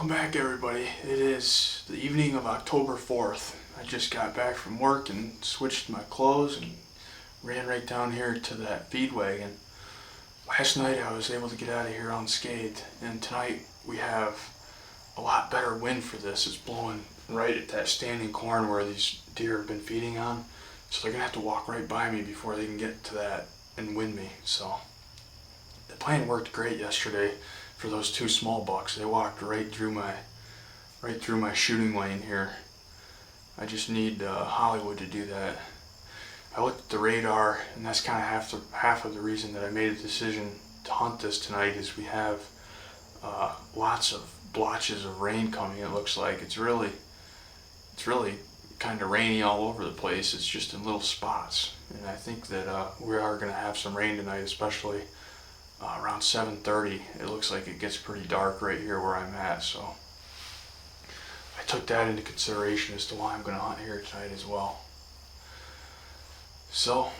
Welcome back, everybody. It is the evening of October 4th. I just got back from work and switched my clothes and ran right down here to that feed wagon. Last night I was able to get out of here unscathed, and tonight we have a lot better wind for this. It's blowing right at that standing corn where these deer have been feeding on, so they're gonna have to walk right by me before they can get to that and wind me. So the plan worked great yesterday for those two small bucks. They walked right through my shooting lane here. I just need Hollywood to do that. I looked at the radar, and that's kind of half of the reason that I made a decision to hunt this tonight. Is we have lots of blotches of rain coming. It looks like it's really kind of rainy all over the place. It's just in little spots, and I think that we are going to have some rain tonight, especially around 7:30. It looks like it gets pretty dark right here where I'm at, so I took that into consideration as to why I'm going to hunt here tonight as well. So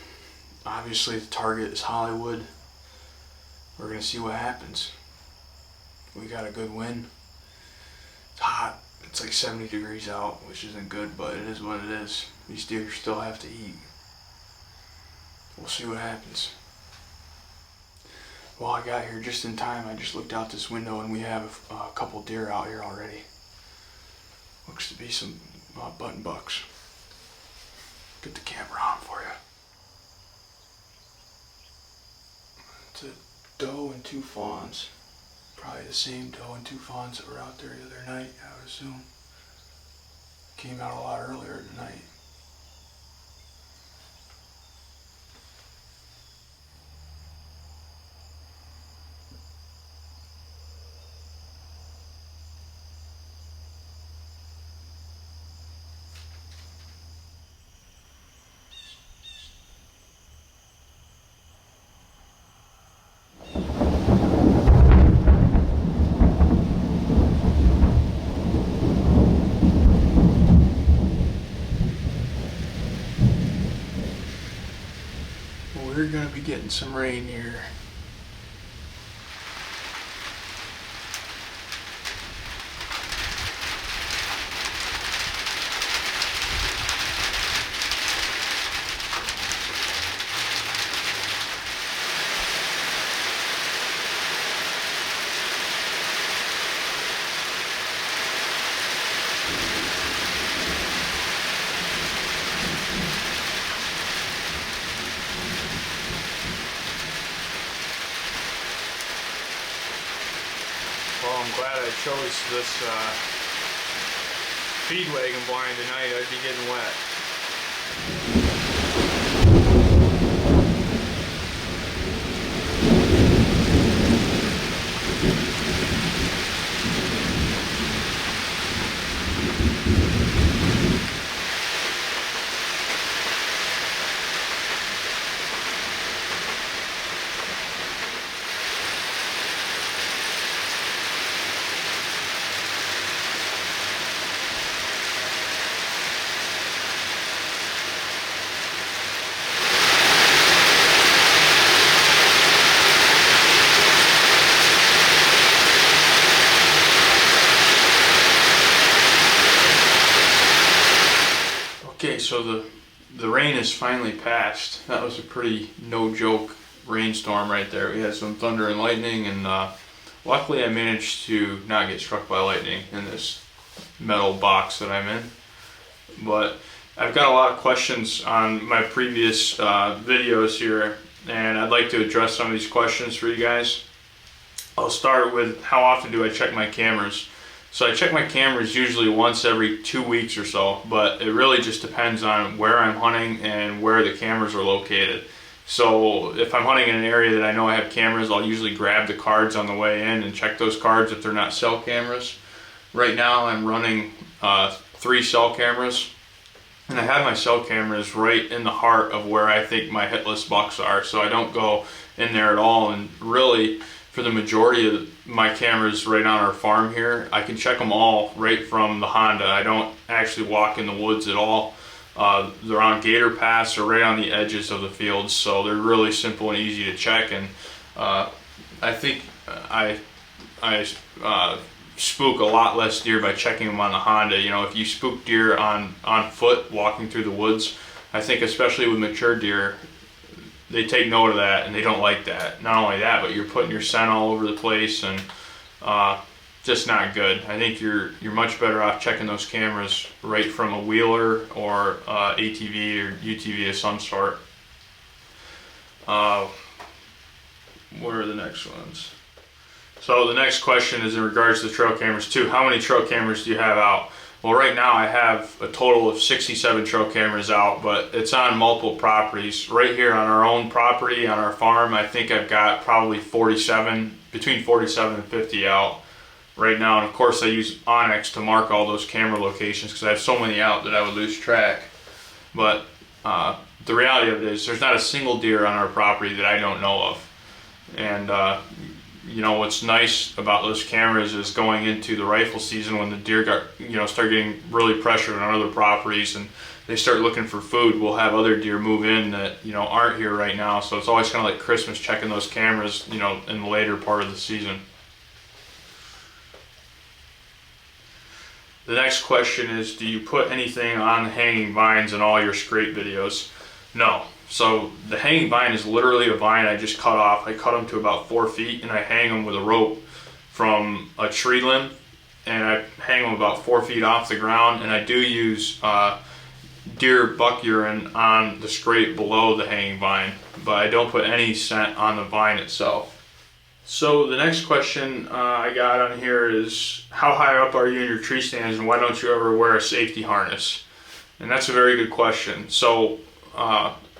obviously the target is Hollywood. We're going to see what happens. We got a good wind. It's hot. It's like 70 degrees out, which isn't good, but it is what it is. These deer still have to eat. We'll see what happens. Well, I got here just in time. I just looked out this window and we have a couple deer out here already. Looks to be some button bucks. Get the camera on for you. It's a doe and two fawns. Probably the same doe and two fawns that were out there the other night, I would assume. Came out a lot earlier tonight. We're going to be getting some rain here. Well, I'm glad I chose this feed wagon blind tonight. I'd be getting wet. Okay, so the rain is finally passed. That was a pretty no-joke rainstorm right there. We had some thunder and lightning, and luckily I managed to not get struck by lightning in this metal box that I'm in. But I've got a lot of questions on my previous videos here, and I'd like to address some of these questions for you guys. I'll start with how often do I check my cameras. So I check my cameras usually once every 2 weeks or so, but it really just depends on where I'm hunting and where the cameras are located. So if I'm hunting in an area that I know I have cameras, I'll usually grab the cards on the way in and check those cards if they're not cell cameras. Right now I'm running 3 cell cameras, and I have my cell cameras right in the heart of where I think my hitless bucks are, so I don't go in there at all. And really, for the majority of my cameras right on our farm here, I can check them all right from the Honda. I don't actually walk in the woods at all. They're on gator paths or right on the edges of the fields, so they're really simple and easy to check. And I think I spook a lot less deer by checking them on the Honda. You know, if you spook deer on foot walking through the woods, I think especially with mature deer, they take note of that and they don't like that. Not only that, but you're putting your scent all over the place and just not good. I think you're much better off checking those cameras right from a wheeler or ATV or UTV of some sort. What are the next ones? So the next question is in regards to the trail cameras too. How many trail cameras do you have out? Well, right now I have a total of 67 trail cameras out, but it's on multiple properties. Right here on our own property, on our farm, I think I've got probably 47, between 47 and 50 out right now. And of course I use Onyx to mark all those camera locations because I have so many out that I would lose track. But the reality of it is there's not a single deer on our property that I don't know of. And you know, what's nice about those cameras is going into the rifle season when the deer start getting really pressured on other properties and they start looking for food, we'll have other deer move in that, you know, aren't here right now. So it's always kind of like Christmas, checking those cameras, you know, in the later part of the season. The next question is, do you put anything on hanging vines in all your scrape videos? No. So the hanging vine is literally a vine I just cut off. I cut them to about 4 feet and I hang them with a rope from a tree limb, and I hang them about 4 feet off the ground, and I do use deer buck urine on the scrape below the hanging vine, but I don't put any scent on the vine itself. So the next question I got on here is, how high up are you in your tree stands and why don't you ever wear a safety harness? And that's a very good question. So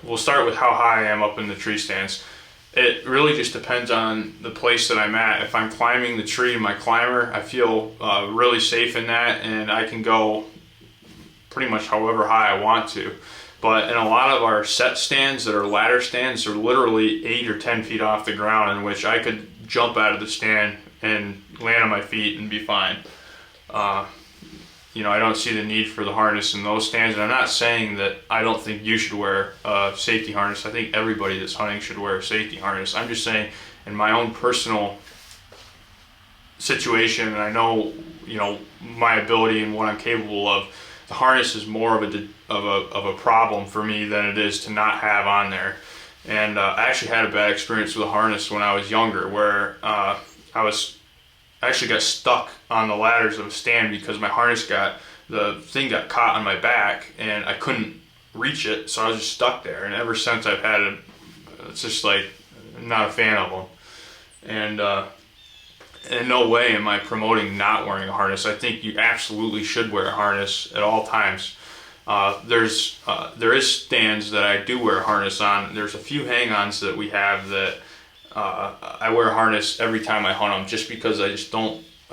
we'll start with how high I am up in the tree stands. It really just depends on the place that I'm at. If I'm climbing the tree in my climber, I feel really safe in that, and I can go pretty much however high I want to. But in a lot of our set stands that are ladder stands, they're literally 8 or 10 feet off the ground, in which I could jump out of the stand and land on my feet and be fine. You know, I don't see the need for the harness in those stands, and I'm not saying that I don't think you should wear a safety harness. I think everybody that's hunting should wear a safety harness. I'm just saying, in my own personal situation, and I know, you know, my ability and what I'm capable of, the harness is more of a problem for me than it is to not have on there. And I actually had a bad experience with a harness when I was younger, where I actually got stuck on the ladders of a stand because my harness the thing got caught on my back and I couldn't reach it, so I was just stuck there. And ever since I've had it, it's just like, I'm not a fan of them. And in no way am I promoting not wearing a harness. I think you absolutely should wear a harness at all times. There is stands that I do wear a harness on. There's a few hang-ons that we have that I wear a harness every time I hunt them, just because I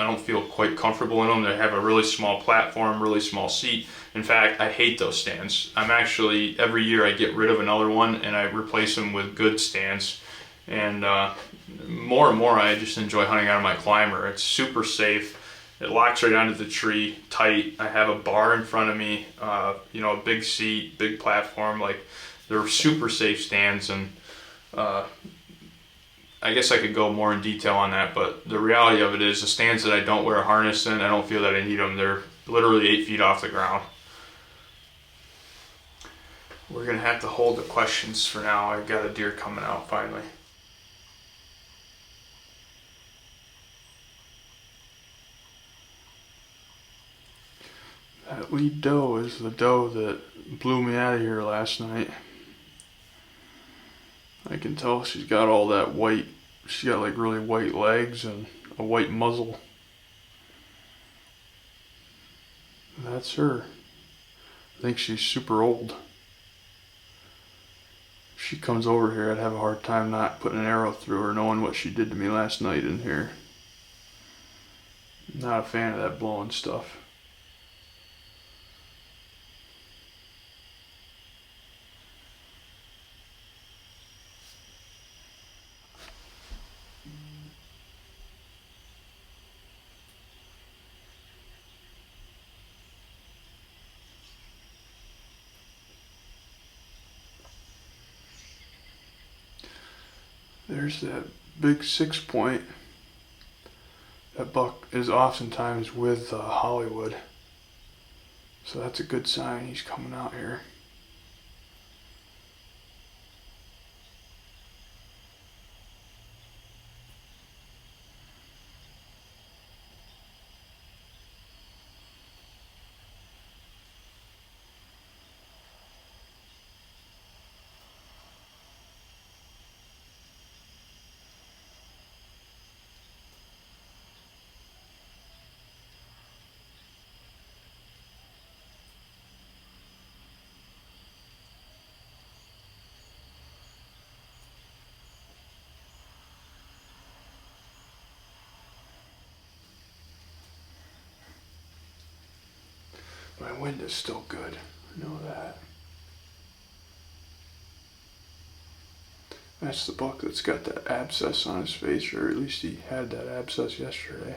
don't feel quite comfortable in them. They have a really small platform, really small seat. In fact, I hate those stands. Every year I get rid of another one and I replace them with good stands. And more and more I just enjoy hunting out of my climber. It's super safe. It locks right onto the tree tight. I have a bar in front of me, you know, a big seat, big platform. Like, they're super safe stands, and I guess I could go more in detail on that, but the reality of it is the stands that I don't wear a harness in, I don't feel that I need them. They're literally 8 feet off the ground. We're gonna have to hold the questions for now. I've got a deer coming out finally. That lead doe is the doe that blew me out of here last night. I can tell she's got all that white, she's got like really white legs and a white muzzle. That's her. I think she's super old. If she comes over here, I'd have a hard time not putting an arrow through her, knowing what she did to me last night in here. Not a fan of that blowing stuff. There's that big 6 point. That buck is oftentimes with Hollywood. So that's a good sign he's coming out here. My wind is still good. I know that. That's the buck that's got that abscess on his face, or at least he had that abscess yesterday.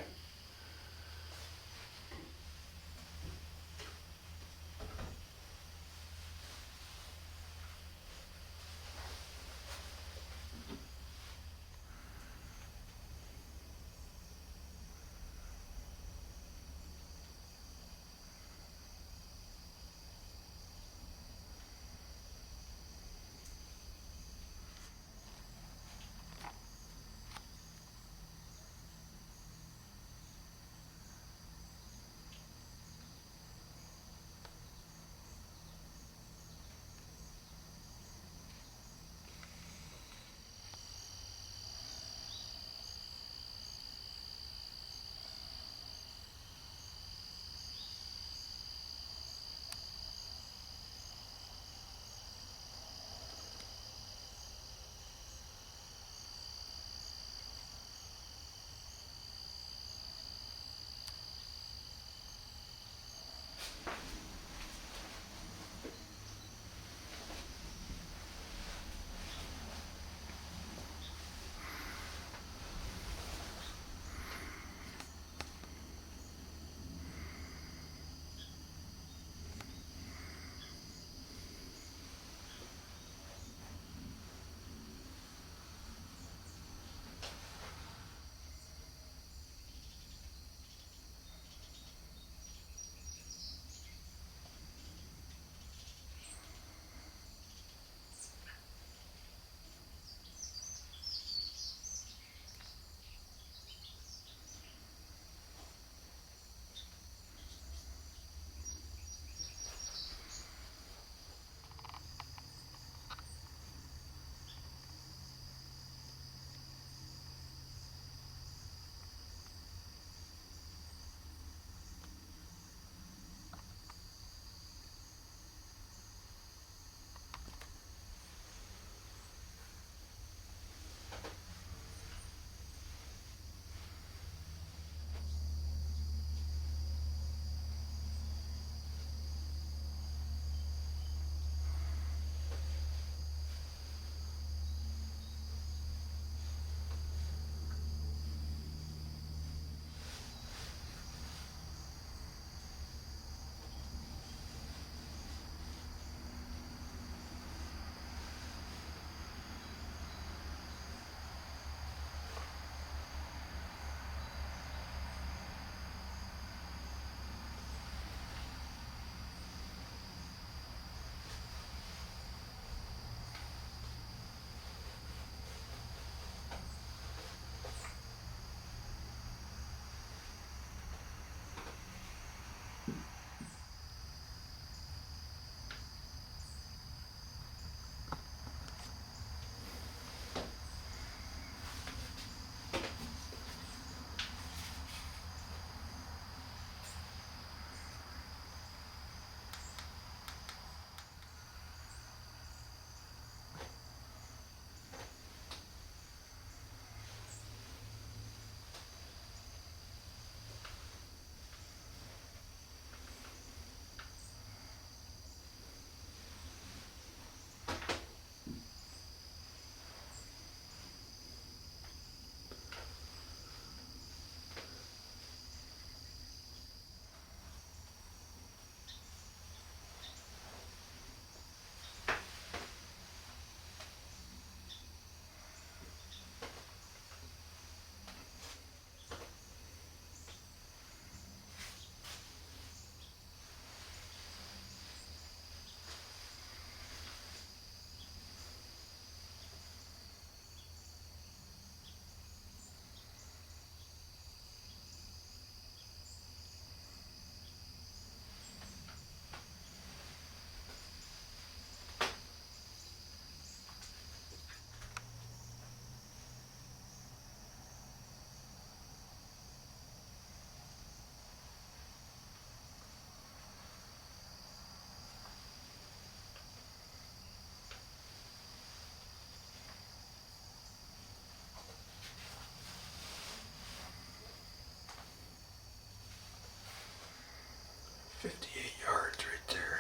58 yards right there.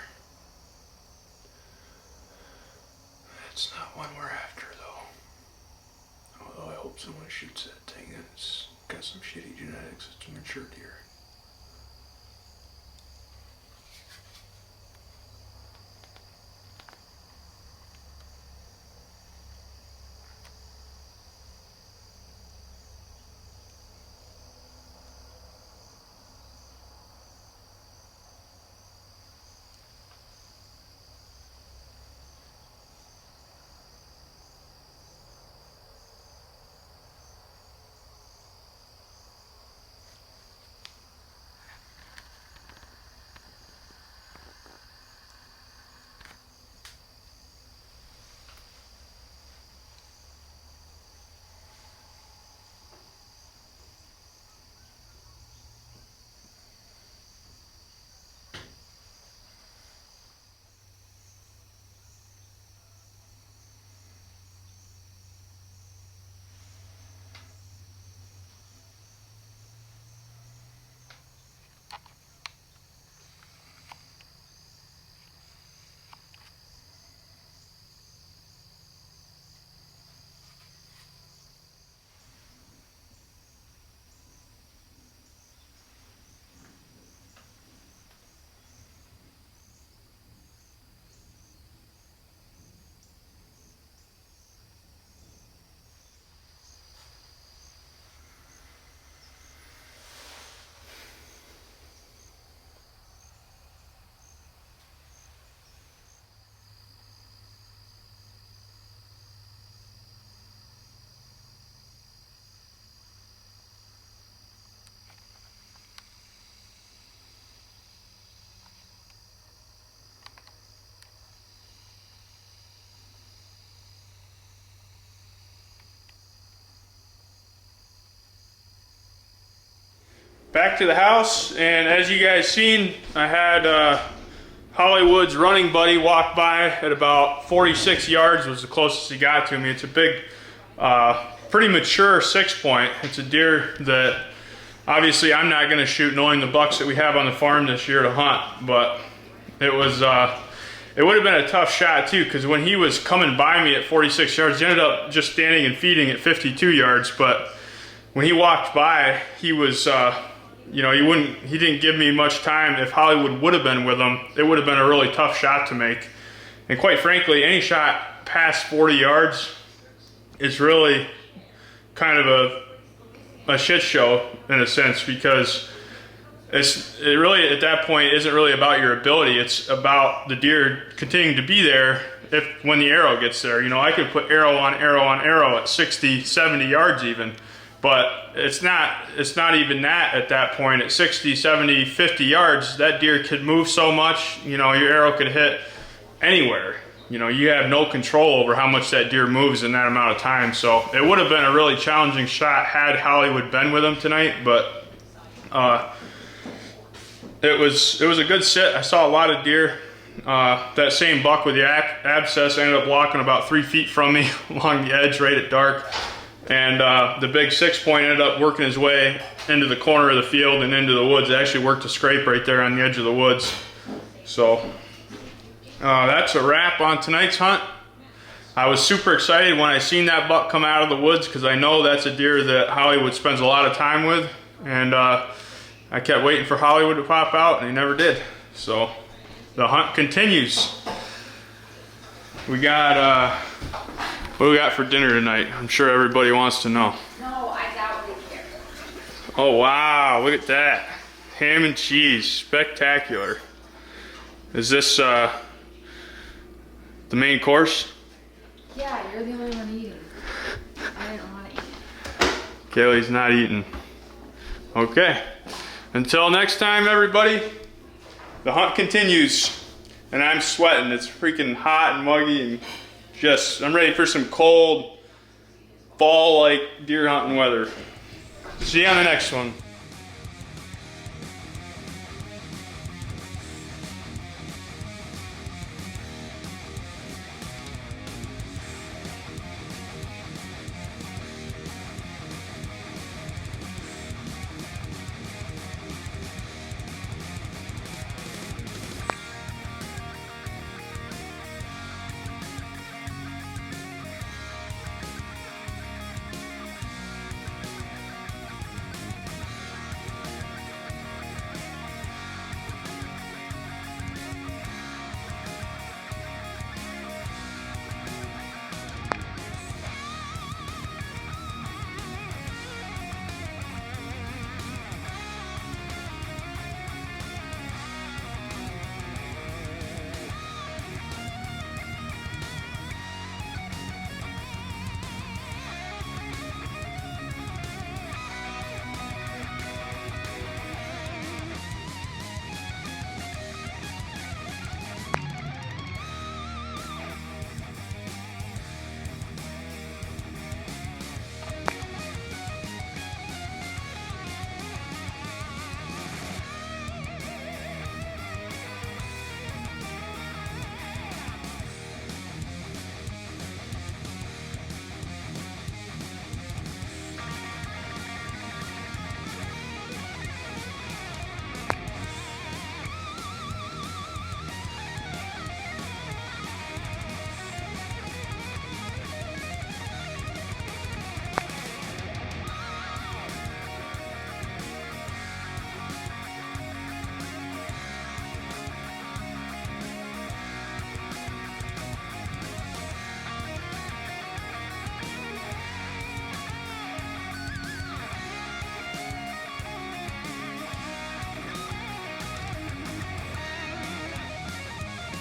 That's not one we're after though. Although I hope someone shoots that thing and it's got some shitty genetics. It's a mature deer. Back to the house, and as you guys seen, I had Hollywood's running buddy walk by at about 46 yards was the closest he got to me. It's a big, pretty mature 6-point. It's a deer that obviously I'm not going to shoot knowing the bucks that we have on the farm this year to hunt, but it was, it would have been a tough shot too, because when he was coming by me at 46 yards, he ended up just standing and feeding at 52 yards, but when he walked by, he was, you know, he didn't give me much time. If Hollywood would have been with him, it would have been a really tough shot to make. And quite frankly, any shot past 40 yards is really kind of a shit show in a sense, because it really at that point isn't really about your ability. It's about the deer continuing to be there when the arrow gets there. You know, I could put arrow on arrow on arrow at 60, 70 yards even. But it's not even that at that point. At 60, 70, 50 yards, that deer could move so much, you know, your arrow could hit anywhere. You know, you have no control over how much that deer moves in that amount of time. So it would have been a really challenging shot had Hollywood been with him tonight, but it was a good sit. I saw a lot of deer. That same buck with the abscess ended up walking about 3 feet from me along the edge right at dark. And the big 6-point ended up working his way into the corner of the field and into the woods. It actually worked a scrape right there on the edge of the woods. So that's a wrap on tonight's hunt. I was super excited when I seen that buck come out of the woods, because I know that's a deer that Hollywood spends a lot of time with. And I kept waiting for Hollywood to pop out, and he never did. So the hunt continues. We got... what do we got for dinner tonight? I'm sure everybody wants to know. No, I doubt we care. Oh wow, look at that. Ham and cheese, spectacular. Is this the main course? Yeah, you're the only one eating. I didn't want to eat. Kaylee's not eating. Okay. Until next time, everybody, the hunt continues. And I'm sweating. It's freaking hot and muggy, and I'm ready for some cold, fall-like deer hunting weather. See you on the next one.